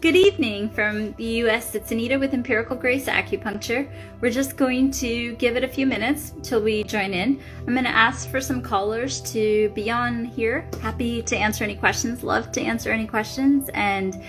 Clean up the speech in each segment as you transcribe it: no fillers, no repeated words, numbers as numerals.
Good evening from the US. It's Anita with Empirical Grace Acupuncture. We're just going to give it a few minutes till we join in. I'm going to ask for some callers to be on here. Happy to answer any questions, love to answer any questions. And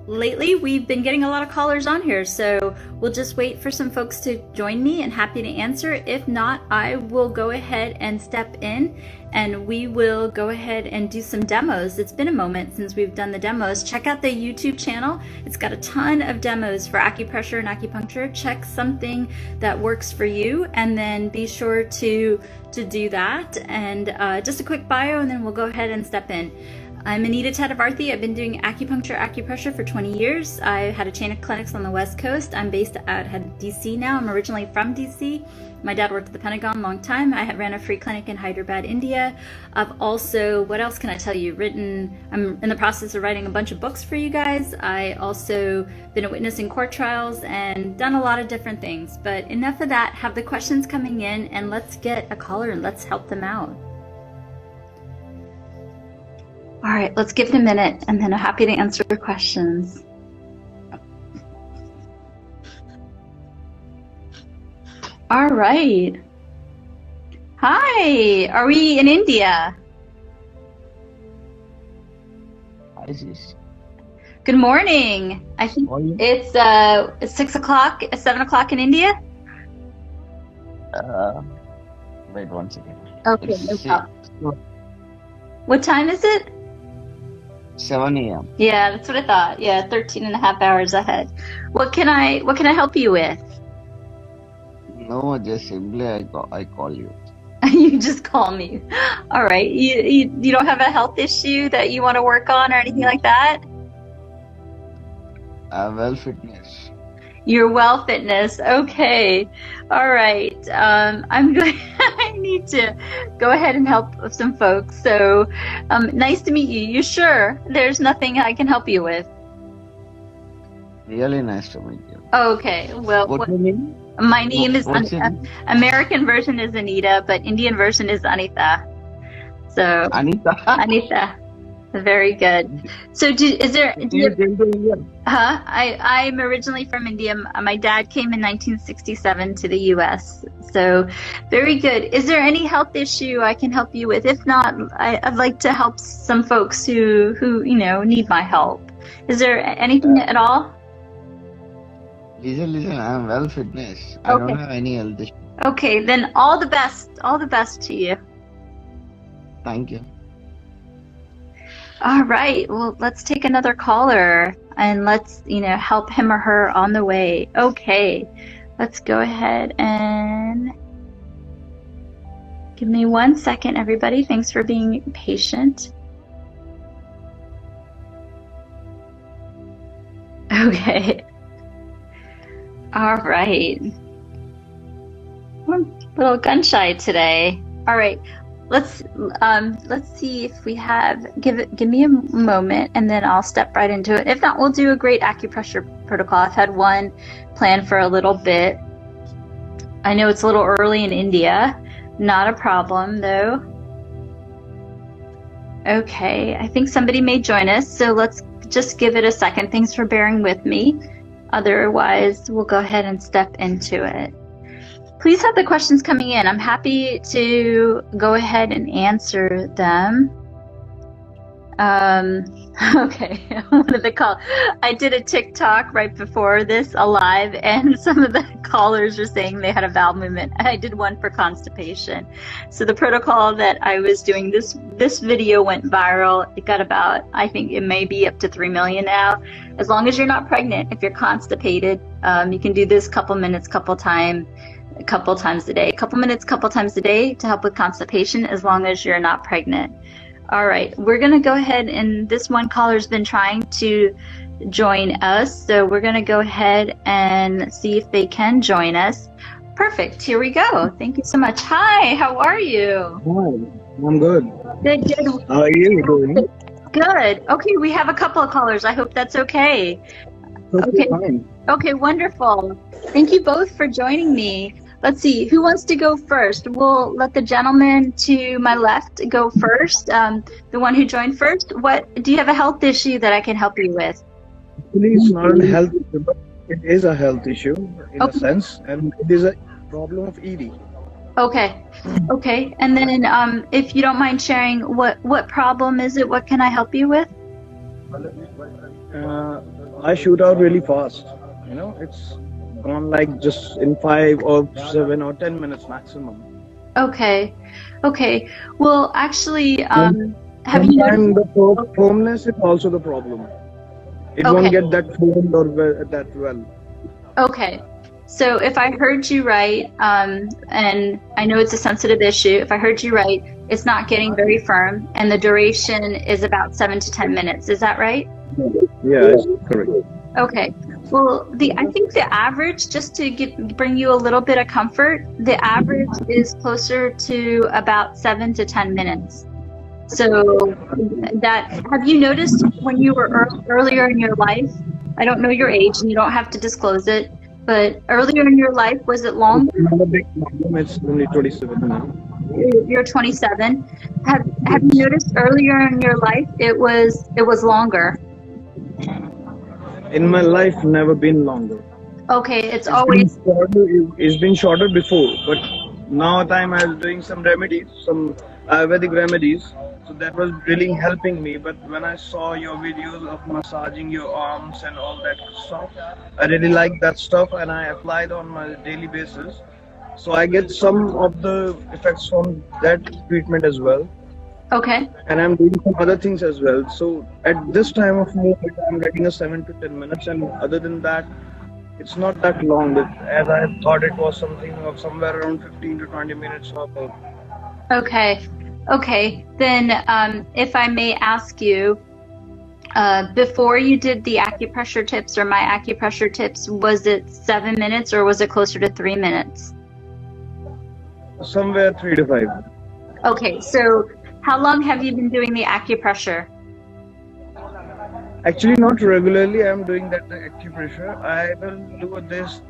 lately we've been getting a lot of callers on here, so we'll just wait for some folks to join me and happy to answer. If not, I will go ahead and step in and we will go ahead and do some demos. It's been a moment since we've done the demos. Check out the YouTube channel. It's got a ton of demos for acupressure and acupuncture. Check something that works for you and then be sure to do that. And just a quick bio and then we'll go ahead and step in. I'm Anita Tatavarthi. I've been doing acupressure for 20 years. I had a chain of clinics on the West Coast. I'm based out of DC now. I'm originally from DC. My dad worked at the Pentagon a long time. I ran a free clinic in Hyderabad, India. I've also, what else can I tell you? I'm in the process of writing a bunch of books for you guys. I also been a witness in court trials and done a lot of different things. But enough of that. Have the questions coming in and let's get a caller and let's help them out. All right, let's give it a minute and then I'm happy to answer your questions. All right. Hi, are we in India? Hi, sis. Good morning. I think it's 6 o'clock, 7 o'clock in India? Wait 1 second. Okay, no problem. What time is it? 7 a.m. Yeah, that's what I thought. Yeah, 13 and a half hours ahead. What can I help you with? No, just simply I call you. You just call me. All right. You don't have a health issue that you want to work on or anything like that? Well, fitness. Your well fitness. Okay. All right. I'm going. I need to go ahead and help some folks. So, nice to meet you. You sure there's nothing I can help you with? Really nice to meet you. Okay. Well, What's your name? My name is What's your name? American version is Anita, but Indian version is Anita. So Anita. Anita. Very good. So I'm originally from India. My dad came in 1967 to the US. So very good. Is there any health issue I can help you with? If not, I'd like to help some folks who need my help. Is there anything at all? Listen, I'm well fitness. I Okay. don't have any health issue. Okay, then all the best to you. Thank you. All right, well, let's take another caller and let's, help him or her on the way. Okay, let's go ahead and give me 1 second, everybody. Thanks for being patient. Okay. All right. I'm a little gun shy today. All right. Let's see if we have. Give me a moment, and then I'll step right into it. If not, we'll do a great acupressure protocol. I've had one planned for a little bit. I know it's a little early in India. Not a problem, though. Okay, I think somebody may join us, so let's just give it a second. Thanks for bearing with me. Otherwise, we'll go ahead and step into it. Please have the questions coming in. I'm happy to go ahead and answer them. Okay, one of the I did a TikTok right before this, live, and some of the callers were saying they had a bowel movement. I did one for constipation. So the protocol that I was doing, this video went viral. It got about, I think it may be up to 3 million now. As long as you're not pregnant, if you're constipated, you can do this couple minutes, couple times a day, couple minutes, couple times a day to help with constipation, as long as you're not pregnant. All right, we're going to go ahead, and this one caller's been trying to join us, so we're going to go ahead and see if they can join us. Perfect, here we go. Thank you so much. Hi, how are you? Hi, I'm good. Good. How are you doing? Good. Okay, we have a couple of callers. I hope that's okay. Okay. Fine. Okay, wonderful. Thank you both for joining me. Let's see, who wants to go first? We'll let the gentleman to my left go first, the one who joined first. Do you have a health issue that I can help you with? Actually, it's not a health issue, but it is a health issue in a Okay. sense, and it is a problem of ED. Okay. Okay. And then, if you don't mind sharing, what problem is it? What can I help you with? I shoot out really fast. You know, it's gone like just in 5 or 7 or 10 minutes maximum. Okay. Okay. Well, actually, And have you noticed? sometimes the firmness is also the problem. It Okay. won't get that formed or that well. Okay. So if I heard you right, and I know it's a sensitive issue, if I heard you right, it's not getting very firm, and the duration is about 7 to 10 minutes. Is that right? Yeah, it's correct. Okay. Well, I think the average, just to bring you a little bit of comfort, the average is closer to about 7 to 10 minutes. So have you noticed when you were earlier in your life? I don't know your age, and you don't have to disclose it. But earlier in your life, was it long? It's not a big problem. It's only 27 now. You're 27. Have you noticed earlier in your life it was longer? In my life, never been longer. Okay, it's always It's been shorter before, but now time I was doing some remedies, some Ayurvedic remedies. So that was really helping me. But when I saw your videos of massaging your arms and all that stuff, I really like that stuff, and I applied on my daily basis. So I get some of the effects from that treatment as well. okay. And I'm doing some other things as well. So at this time of movement, I'm getting a 7 to 10 minutes, and other than that, it's not that long. As I thought, it was something of somewhere around 15 to 20 minutes or more. Okay. Okay. Then, if I may ask you, before you did the acupressure tips or my acupressure tips, was it 7 minutes or was it closer to 3 minutes? Somewhere 3 to 5. Okay. So how long have you been doing the acupressure? Actually, not regularly. I'm doing that acupressure. I will do this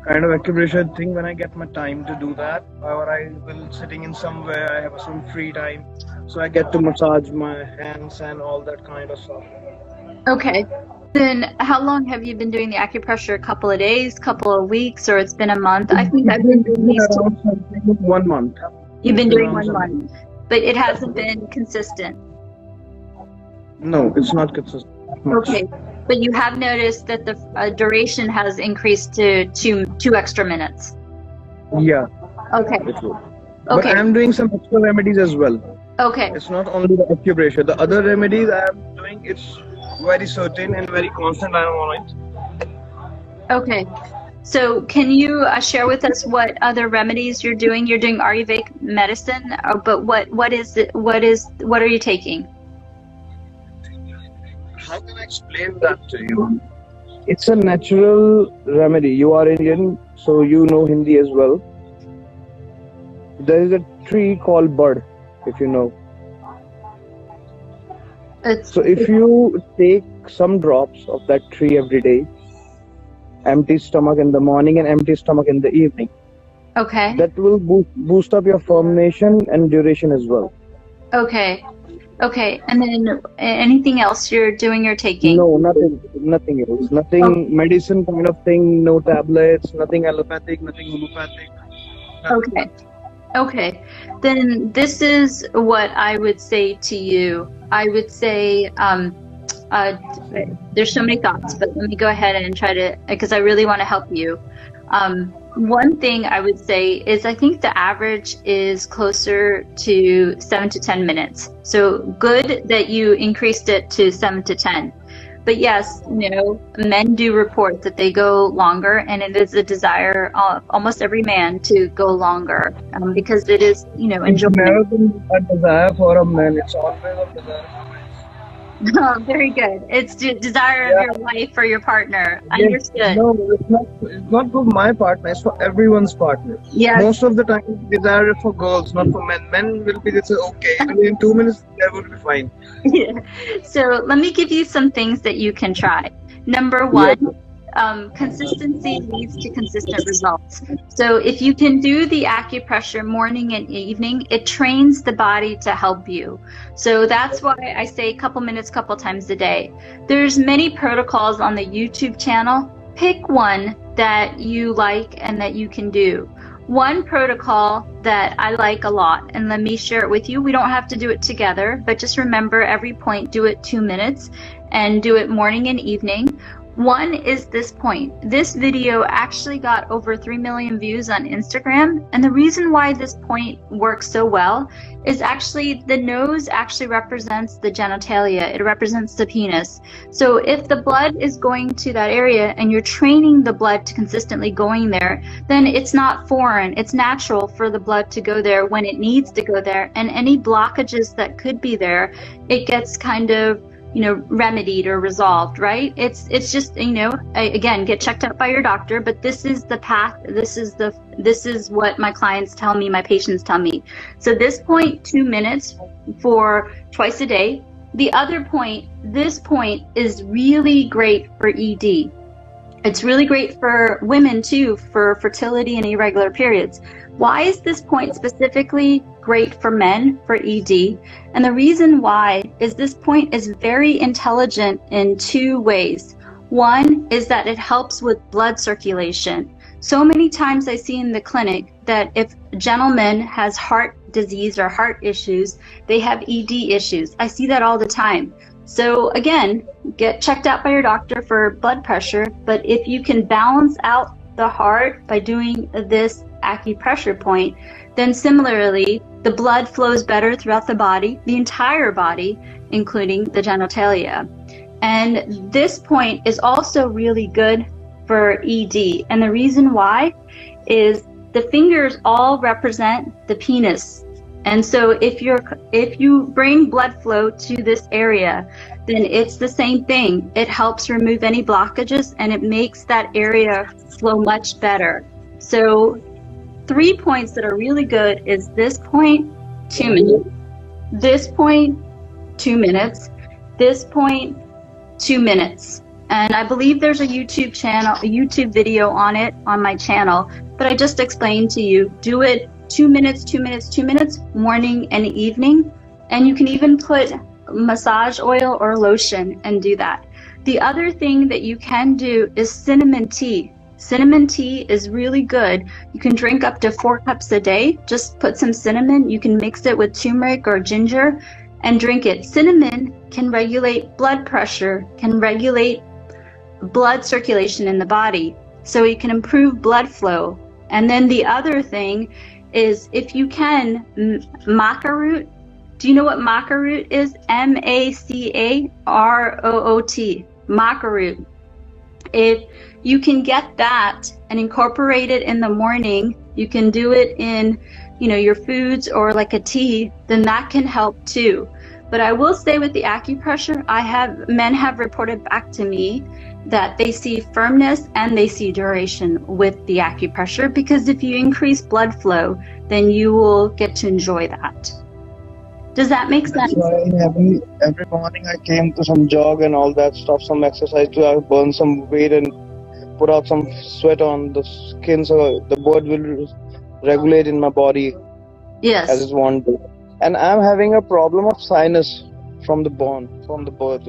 kind of acupressure thing when I get my time to do that, or I will sitting in somewhere. I have some free time, so I get to massage my hands and all that kind of stuff. Okay. Then how long have you been doing the acupressure? A couple of days, couple of weeks, or it's been a month? I think I've been doing these two. Around something 1 month. You've been doing Around 1 month, but it hasn't been consistent. No, it's not consistent. Much. Okay. But you have noticed that the duration has increased to two extra minutes. Yeah, Okay. it will. But Okay. I'm doing some extra remedies as well. Okay. It's not only the acupressure. The other remedies I'm doing, it's very certain and very constant. I'm on it. Okay. So can you share with us what other remedies you're doing? You're doing Ayurvedic medicine, but what is it? What are you taking? How can I explain that to you? It's a natural remedy. You are Indian, so you know Hindi as well. There is a tree called bud, if you know. So if you take some drops of that tree every day, empty stomach in the morning and empty stomach in the evening, Okay. that will boost up your formation and duration as well. Okay. Okay. And then anything else you're doing or taking? No, nothing else. Nothing medicine kind of thing, no tablets, nothing allopathic, nothing homeopathic. Nothing. Okay. Okay. Then this is what I would say to you. I would say, there's so many thoughts, but let me go ahead and try to, because I really want to help you. One thing I would say is I think the average is closer to 7 to 10 minutes. So good that you increased it to 7 to 10. But yes, men do report that they go longer, and it is a desire of almost every man to go longer, because it is, It's enjoyment. never been a desire for a man. It's always a desire for men. Oh, very good. It's the desire of your wife or your partner. Yes, Understood. no, it's not for my partner. It's for everyone's partner. Yes. Most of the time, desire is for girls, not for men. Men will be just okay. In 2 minutes, they will be fine. So let me give you some things that you can try. Number one, consistency leads to consistent results. So if you can do the acupressure morning and evening, it trains the body to help you. So that's why I say a couple minutes, couple times a day. There's many protocols on the YouTube channel. Pick one that you like and that you can do. One protocol that I like a lot, and let me share it with you. We don't have to do it together, but just remember every point, do it 2 minutes and do it morning and evening. One is this point. This video actually got over 3 million views on Instagram. And the reason why this point works so well is actually the nose actually represents the genitalia. It represents the penis. So if the blood is going to that area and you're training the blood to consistently going there, then it's not foreign. It's natural for the blood to go there when it needs to go there. And any blockages that could be there, it gets kind of remedied or resolved, right? It's just, again, get checked out by your doctor, but this is the path. This is what my clients tell me, my patients tell me. So this point, 2 minutes for twice a day. The other point, this point is really great for ED. It's really great for women too, for fertility and irregular periods. Why is this point specifically great for men for ED? And the reason why is this point is very intelligent in 2 ways. One is that it helps with blood circulation. So many times I see in the clinic that if a gentleman has heart disease or heart issues, they have ED issues. I see that all the time. So again, get checked out by your doctor for blood pressure, but if you can balance out the heart by doing this acupressure point, then similarly, the blood flows better throughout the body, the entire body, including the genitalia. And this point is also really good for ED. And the reason why is the fingers all represent the penis. And so if you bring blood flow to this area, then it's the same thing. It helps remove any blockages and it makes that area flow much better. So 3 points that are really good is this point, 2 minutes, this point, 2 minutes, this point, 2 minutes. And I believe there's a YouTube video on it on my channel, but I just explained to you, do it 2 minutes, 2 minutes, 2 minutes, morning and evening. And you can even put massage oil or lotion and do that. The other thing that you can do is cinnamon tea. Cinnamon tea is really good. You can drink up to 4 cups a day. Just put some cinnamon. You can mix it with turmeric or ginger and drink it. Cinnamon can regulate blood pressure, can regulate blood circulation in the body. So it can improve blood flow. And then the other thing is if you can, maca root. Do you know what maca root is? MACAROOT, maca root. If you can get that and incorporate it in the morning, you can do it in, your foods or like a tea, then that can help too. But I will say with the acupressure, men have reported back to me that they see firmness and they see duration with the acupressure, because if you increase blood flow, then you will get to enjoy that. Does that make sense? Every morning I came to some jog and all that stuff, some exercise to burn some weight and put out some sweat on the skin so the blood will regulate in my body. Yes. As it's wanted. And I'm having a problem of sinus from the birth.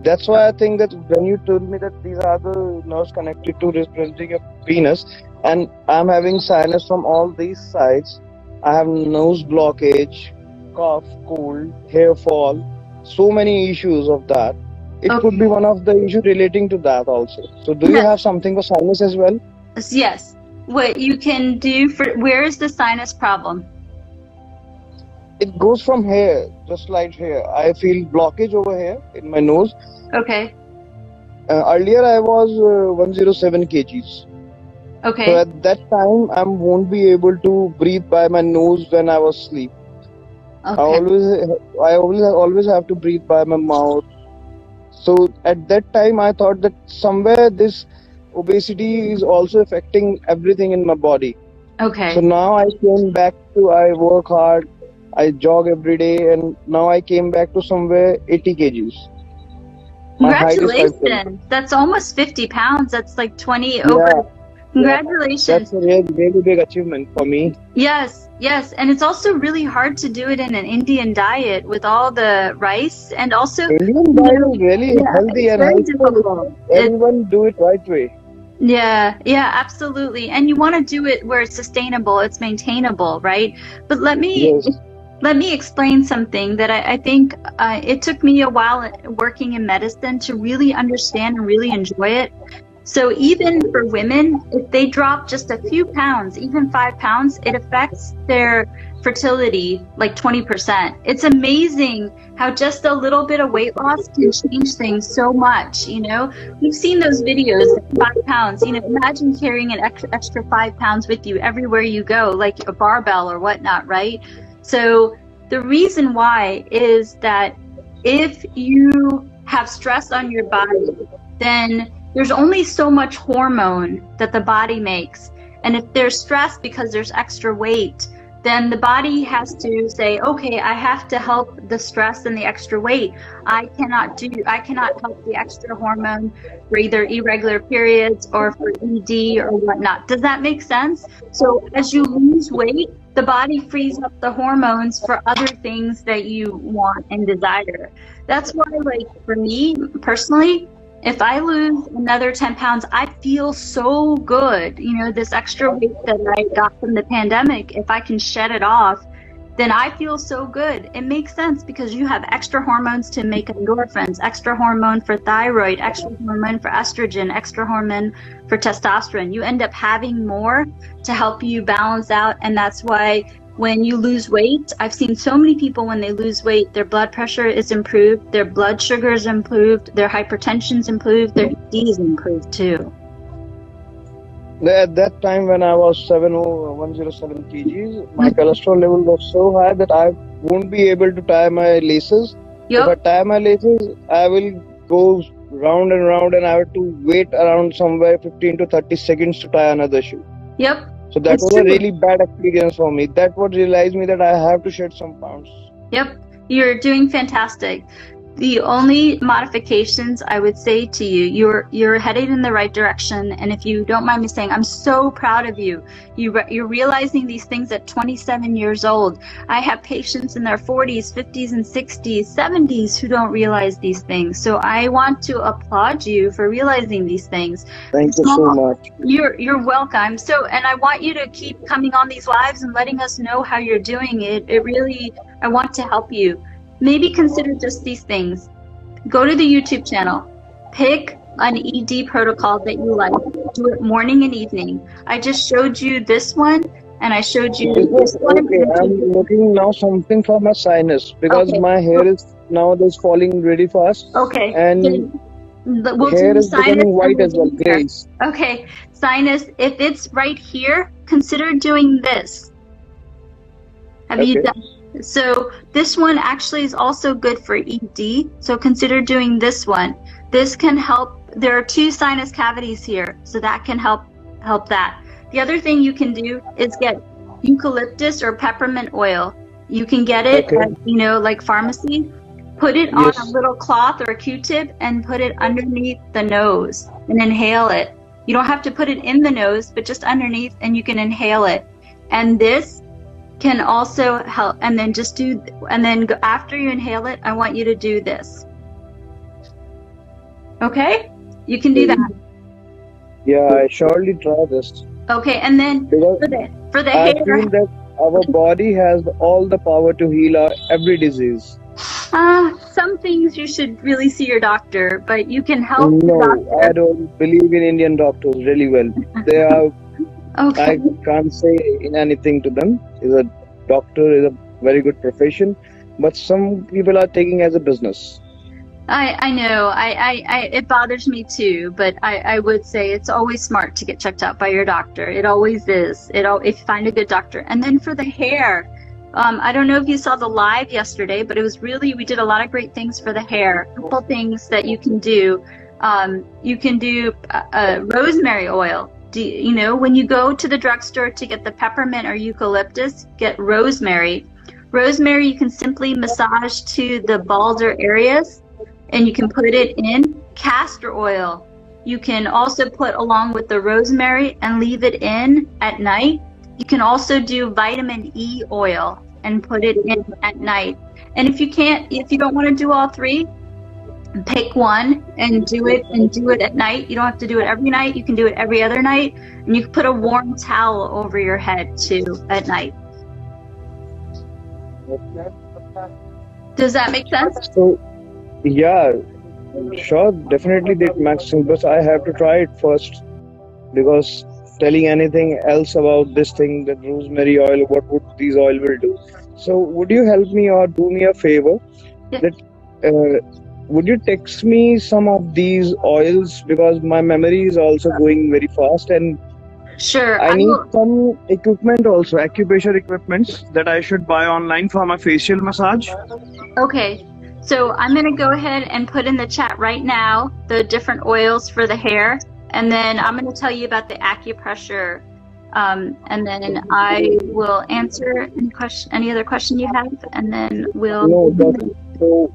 That's why I think that when you told me that these are the nerves connected to representing your penis, and I'm having sinus from all these sides, I have nose blockage, cough, cold, hair fall, so many issues of that. It could be one of the issues relating to that also. So do you have something for sinus as well? Yes. What you can do where is the sinus problem? It goes from here, just like here. I feel blockage over here in my nose. Okay. Earlier I was 107 kgs. Okay. So at that time I won't be able to breathe by my nose when I was asleep. Okay. I always have to breathe by my mouth. So at that time I thought that somewhere this obesity is also affecting everything in my body. Okay. So now I came back I work hard, I jog every day, and now I came back to somewhere 80 kgs. My height is 5'10". Congratulations. That's almost 50 pounds. That's like 20 Yeah, over. yeah. Congratulations. That's a really big achievement for me. Yes, yes. And it's also really hard to do it in an Indian diet with all the rice and also, Indian diet is really yeah, healthy it's and very helpful difficult. if everyone do it right way. Yeah, absolutely. And you want to do it where it's sustainable, it's maintainable, right? But let me Yes. explain something that I think it took me a while working in medicine to really understand and really enjoy it. So even for women, if they drop just a few pounds, even 5 pounds, it affects their fertility like 20%. It's amazing how just a little bit of weight loss can change things so much, you know? We've seen those videos, 5 pounds, you know, imagine carrying an extra 5 pounds with you everywhere you go, like a barbell or whatnot, right? So the reason why is that if you have stress on your body, then there's only so much hormone that the body makes. And if there's stress because there's extra weight, then the body has to say, okay, I have to help the stress and the extra weight. I cannot help the extra hormone for either irregular periods or for ED or whatnot. Does that make sense? So as you lose weight, the body frees up the hormones for other things that you want and desire. That's why, like, for me personally, if I lose another 10 pounds, I feel so good. You know, this extra weight that I got from the pandemic, if I can shed it off, then I feel so good. It makes sense because you have extra hormones to make endorphins, extra hormone for thyroid, extra hormone for estrogen, extra hormone for testosterone. You end up having more to help you balance out. And that's why when you lose weight, I've seen so many people when they lose weight, their blood pressure is improved, their blood sugar is improved, their hypertension's improved, their ED is improved too. At that time when I was 107 kgs, my cholesterol level was so high that I won't be able to tie my laces. Yep. If I tie my laces, I will go round and round and I have to wait around somewhere 15 to 30 seconds to tie another shoe. Yep. So that It's was true. a really bad experience for me. That would realize me that I have to shed some pounds. Yep, you're doing fantastic. The only modifications I would say to you, you're headed in the right direction. And if you don't mind me saying, I'm so proud of you. You're realizing these things at 27 years old. I have patients in their 40s, 50s, and 60s, 70s who don't realize these things. So I want to applaud you for realizing these things. Thank you so much. You're welcome. So, and I want you to keep coming on these lives and letting us know how you're doing it. It really, I want to help you. Maybe consider just these things. Go to the YouTube channel. Pick an ED protocol that you like. Do it morning and evening. I just showed you this one, and I showed you this one. Okay, I'm looking now something for my sinus because Okay. my hair is nowadays falling really fast. Okay. And we'll hair do is sinus becoming white and as well, we'll do hair. grays. Okay, sinus. If it's right here, consider doing this. Have you Okay. done? So this one actually is also good for ED. So consider doing this one. This can help. There are 2 sinus cavities here, so that can help that. The other thing you can do is get eucalyptus or peppermint oil. You can get it Okay. at, you know, like pharmacy. Put it Yes. on a little cloth or a Q-tip and put it underneath the nose and inhale it. You don't have to put it in the nose, but just underneath, and you can inhale it. And this can also help. And then after you inhale it, I want you to do this. Okay? You can do that. Yeah, I surely try this. Okay, and then Because for the I hair, feel that our body has all the power to heal our every disease. some things you should really see your doctor, but you can help No, your doctor. I don't believe in Indian doctors really well. They are, Okay. I can't say anything to them. A doctor is a very good profession, but some people are taking as a business. I know. It bothers me too, but I would say it's always smart to get checked out by your doctor. It always is. If you find a good doctor. And then for the hair, I don't know if you saw the live yesterday, but we did a lot of great things for the hair. A couple things that you can do. You can do rosemary oil. When you go to the drugstore to get the peppermint or eucalyptus, get rosemary. Rosemary you can simply massage to the balder areas. and you can put it in castor oil. You can also put along with the rosemary and leave it in at night. You can also do vitamin E oil and put it in at night. And if you don't want to do all three, pick one and do it at night. You don't have to do it every night. You can do it every other night, and you can put a warm towel over your head too at night. Does that make sense? So, yeah, sure, definitely that makes sense. But I have to try it first, because telling anything else about this thing, that rosemary oil, what would these oil will do? So, would you help me or do me a favor? Yeah. That would you text me some of these oils, because my memory is also going very fast, and Sure. I need some equipment also, acupressure equipments that I should buy online for my facial massage. Okay. So I'm going to go ahead and put in the chat right now the different oils for the hair, and then I'm going to tell you about the acupressure, and then I will answer any other question you have, and then we'll. No, that's so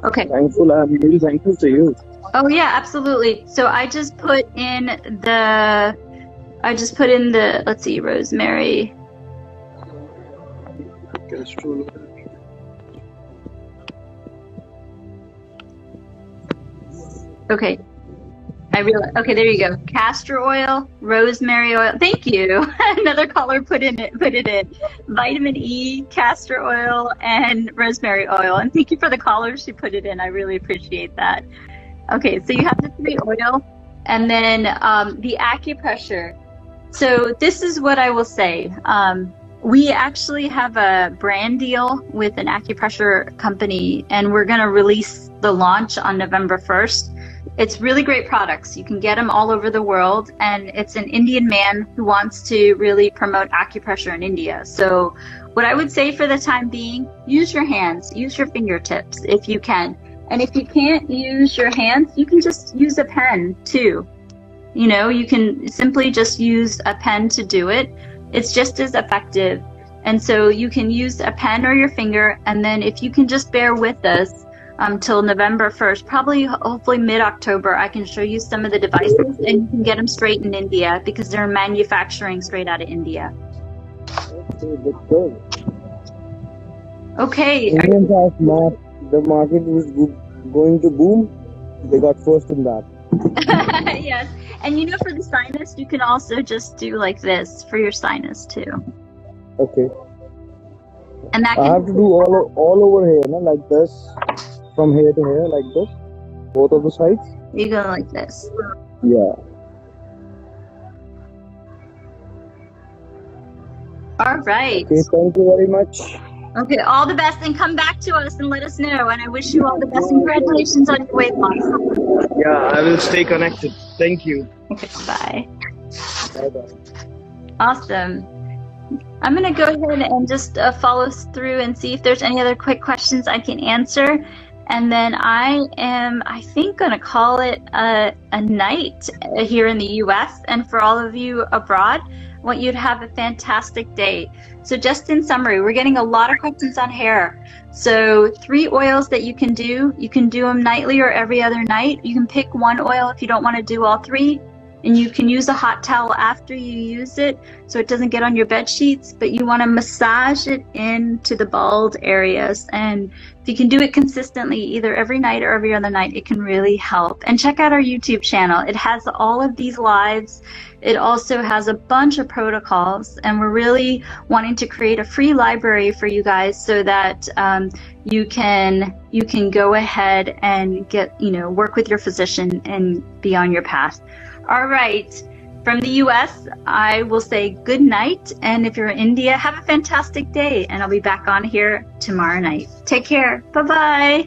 Okay. thankful. I'm really thankful to you. Oh yeah, absolutely. So I just put in the, let's see, rosemary. Okay. Okay, there you go. Castor oil, rosemary oil. Thank you. Another caller put it in. Vitamin E, castor oil, and rosemary oil. And thank you for the callers who put it in. I really appreciate that. Okay, so you have the 3 oil, and then the acupressure. So this is what I will say. We actually have a brand deal with an acupressure company, and we're going to release the launch on November 1st. It's really great products. You can get them all over the world, and it's an Indian man who wants to really promote acupressure in India. So what I would say for the time being, use your hands, use your fingertips if you can. And if you can't use your hands, you can just use a pen too. You know, you can simply just use a pen to do it. It's just as effective. And so you can use a pen or your finger, and then if you can just bear with us till November 1st, hopefully mid-October, I can show you some of the devices, and you can get them straight in India, because they're manufacturing straight out of India. Okay. Indians have the market is going to boom. They got first in that. Yes. And you know, for the sinus, you can also just do like this for your sinus too. Okay. And that I have to do all over here, no? Like this, from here to here, like this, both of the sides. You go like this. Yeah. All right. Okay, thank you very much. Okay, all the best, and come back to us and let us know. And I wish you all the best. Congratulations on your weight loss. Yeah, I will stay connected. Thank you. Okay, bye. Bye-bye. Awesome. I'm going to go ahead and just follow through and see if there's any other quick questions I can answer. And then I think, going to call it a night here in the U.S. And for all of you abroad, I want you to have a fantastic day. So just in summary, we're getting a lot of questions on hair. So 3 oils that you can do them nightly or every other night. You can pick one oil if you don't want to do all 3. And you can use a hot towel after you use it so it doesn't get on your bed sheets, but you want to massage it into the bald areas. And if you can do it consistently, either every night or every other night, it can really help. And check out our YouTube channel. It has all of these lives. It also has a bunch of protocols, and we're really wanting to create a free library for you guys so that you can go ahead and get, work with your physician and be on your path. All right. From the US, I will say good night. And if you're in India, have a fantastic day. And I'll be back on here tomorrow night. Take care. Bye-bye.